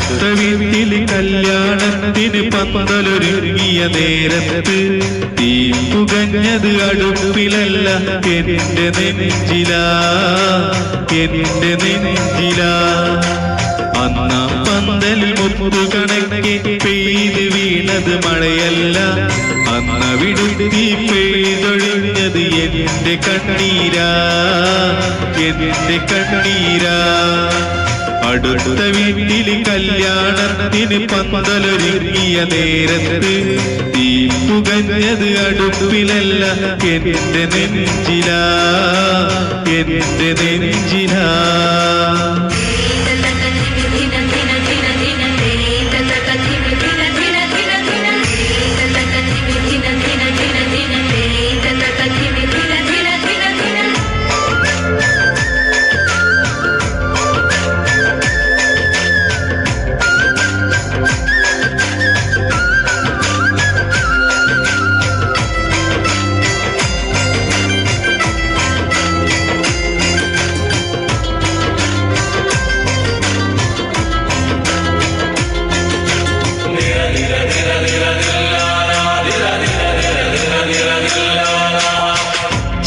അടുത്ത വീട്ടിൽ കല്യാണത്തിന് പന്തലൊരുങ്ങിയ നേരത്ത് തീ പുകഞ്ഞത് അടുപ്പിലല്ല എന്റെ നെഞ്ചിലാ, എന്റെ നെഞ്ചിലാ. അന്നാം പന്തലിൽ മുത്തു കണക്കെ പെയ്ത് വീണത് മഴയല്ല, അന്നവിടുത്തി പെയ്തൊഴിഞ്ഞത് എന്റെ കണ്ണീരാ, എന്റെ കണ്ണീരാ. അടുത്ത വീട്ടിൽ കല്യാണത്തിന് പന്തലൊരുങ്ങിയ നേരത്ത് തീ പുകഞ്ഞത് അടുപ്പിലല്ല എന്റെ നെഞ്ചിലാ, എന്റെ നെഞ്ചിലാ.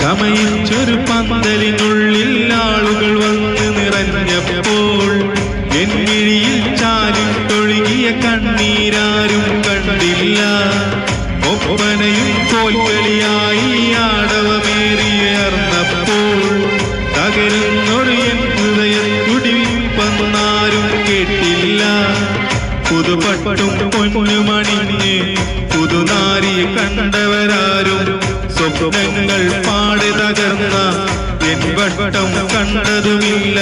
ചമയിച്ചൊരു പന്തലിനുള്ളിൽ ആളുകൾ വന്ന് നിറഞ്ഞപ്പോൾ എന്നിഴിയിൽ ചാലിട്ടൊഴുകിയ കണ്ണീരാരും കണ്ടില്ല. ഒപ്പനയും കോൽക്കളിയായി ആടവമേറിയർന്നപ്പോൾ തകരുന്നൊരു എൻ ഹൃദയം തുടിവന്നാരും കേട്ടില്ല. പുതുപട്ടും പൊന്നുമണിഞ്ഞ് പുതുനാരിയെ കണ്ടവരാരും സ്വപ്നങ്ങൾ പാടെ തകർന്ന എൻ വട്ടം കണ്ടതുമില്ല.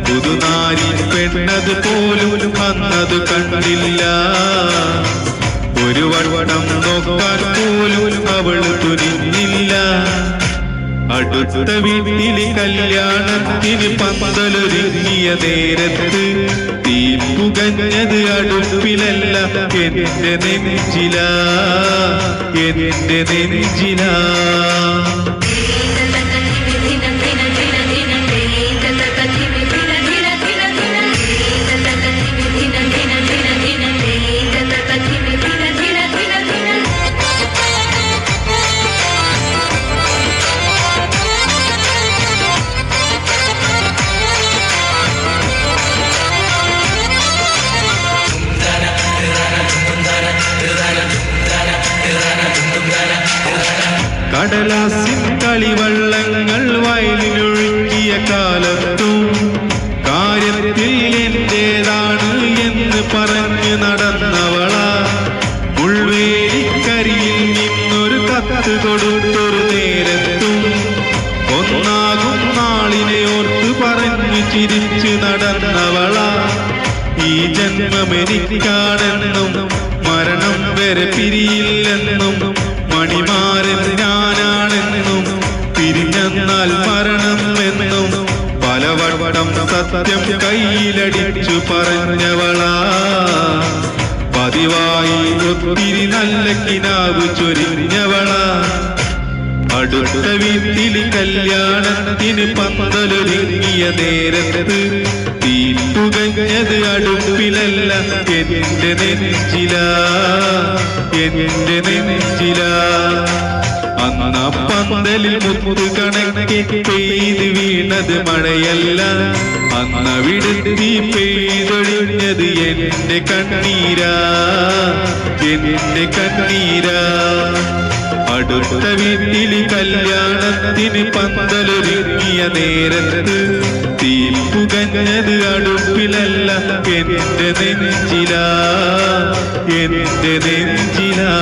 പുതുനാരി പെണ്ണത് പോലും അന്നത് കണ്ടില്ല. ഒരു വട്ടം നോക്കാൻ പോലും അവൾ തുനിഞ്ഞില്ല. അടുത്ത വീട്ടിൽ കല്യാണത്തിന് പന്തലൊരുങ്ങിയ നേരത്ത് തീ പുകഞ്ഞത് അടുപ്പിലല്ല എന്റെ നെഞ്ചിലാ, എന്റെ നെഞ്ചിലാ. കടലാസിൻ കളിവള്ളങ്ങൾ വയലിലൊഴുകിയ കാലത്തും കാര്യത്തിൽ എന്റേതാണ് എന്ന് പറഞ്ഞ് നടന്നവളാ. ഉൾവേലിക്കരിയിൽ നിന്നൊരു കത്ത് കൊടുത്തൊരു നേരത്തും ഒന്നാകും നാളിനെ ഓർത്ത് പറഞ്ഞു ചിരിച്ചു നടന്നവളാ. ഈ ജന്മമെനിക്കാണെന്നും മരണം വരെ പിരിയില്ലെന്നും മണിമാരൻ ഞാനാണെന്നും പിരിഞ്ഞെന്നാൽ മരണം എന്നും പലവട്ടം സത്യം കയ്യിലടിച്ചു പറഞ്ഞവളാ. പതിവായി ഒത്തിരി നല്ല കിനാവ് ചൊരിഞ്ഞവളാ. അടുത്ത വീട്ടിൽ കല്യാണത്തിന് പന്തലൊരുങ്ങിയ നേരത്ത് തീ പുകഞ്ഞത് അടുപ്പിലല്ല എന്റെ നെഞ്ചിലാ, എന്റെ നെഞ്ചിലാ. അന്നാ പന്തലിൽ മുത്തു കണക്കെ പെയ്ത് വീണത് മഴയല്ല, അന്നവിടുത്തി പെയ്തൊഴിഞ്ഞത് എന്റെ കണ്ണീരാ, എന്റെ കണ്ണീരാ. അടുത്ത വീട്ടിൽ കല്യാണത്തിന് പന്തലൊരുങ്ങിയ നേരത്ത് തീ പുകഞ്ഞത് അടുപ്പിലല്ല എന്റെ നെഞ്ചിലാ, എന്റെ നെഞ്ചിലാ.